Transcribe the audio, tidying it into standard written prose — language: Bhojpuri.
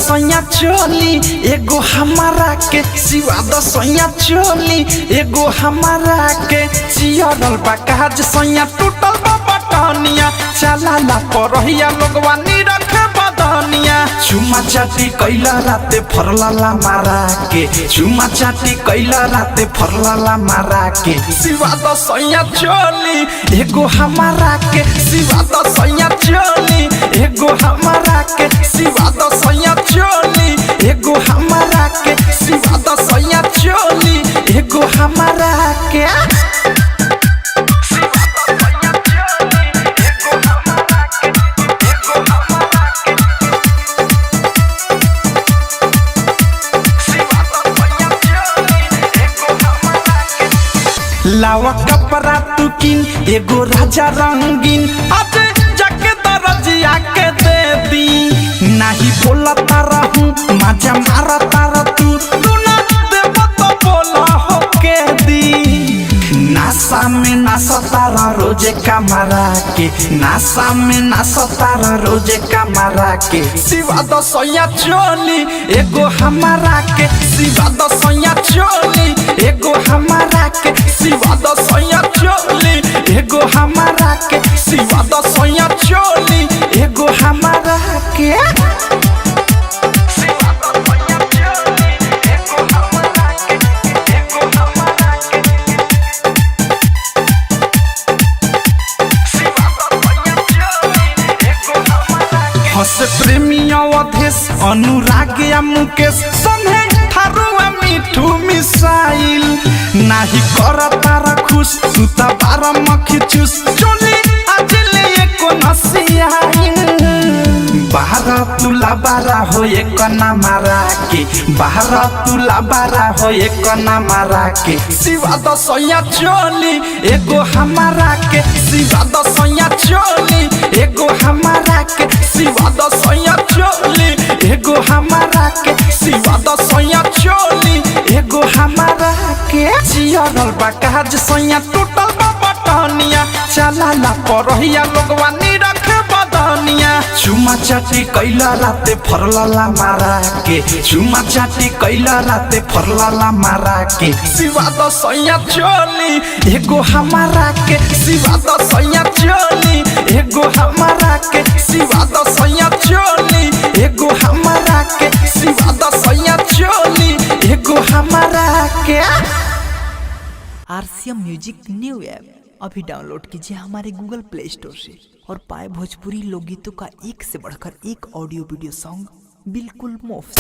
दसैया चोली एगो हमारा के सिवा दसैया चोली एगो हमारा के चियरल बा काज सैया टूटल बा बटनिया चलाला परहिया लोगवा नी रखे बदनिया चुमा चाटी कैला राते फरलाला मारा के चुमा चाटी कैला राते फरलाला मारा के सिवा दसैया चोली एगो हमारा के सिवा दसैया चोली एगो हमारा के सिवा दसैया चोली एगो हमारा के सिवा दसैया चोली एगो हमारा के लावा कपड़ा तू किन एगो राजा रंगीन आज जाके दरजिया के दे दी नाही बोला तारा हूँ मजा मारा तारा तू ना देव तो बोला हो के दी नासा में नासा तारा रोजे कमरा के नासा में नासा तारा रोजे कमरा के सिवा दसैया चोली एगो हमारा के सिवा दसैया चोली एगो हमारा के सिवा दसैया चोली एगो हमारा के सिवा दसैया चोली एगो हमारा के हस प्रेमी अवधेश अनुराग या मुकेश संगे थारुआ मिठू मिसाइल नाही कर तारा खुश तू त बारा मखी चूस चोली आज ले एको नसियाइल बाहर तुला बारा हो एक ना मारा के बाहर तुला बारा हो एक ना मारा के सिवा दसैया चोली एगो हमारा के सिवा दसैया चोली एगो हमारा के सिवा दसैया चोली एगो हमारा के सिवा दसैया चोली एगो हमारा के चियरल बा काज सैया टूटल बा बटनिया चलाला परहिया लोगवा नी रखे बदनिया चुमा चाटी कैला राते फरलाला मारा के चुमा चाटी कैला राते फरलाला मारा के सिवा दसैया चोली एगो हमारा के सिवा दसैया चोली एगो हमारा के सिवा दसैया चोली एगो हमारा के सिवा दसैया चोली एगो हमारा के आरसीएम म्यूजिक न्यू ऐप अभी डाउनलोड कीजिए हमारे गूगल प्ले स्टोर से और पाए भोजपुरी लोकगीतों का एक से बढ़कर एक ऑडियो वीडियो सॉन्ग बिल्कुल मुफ्त।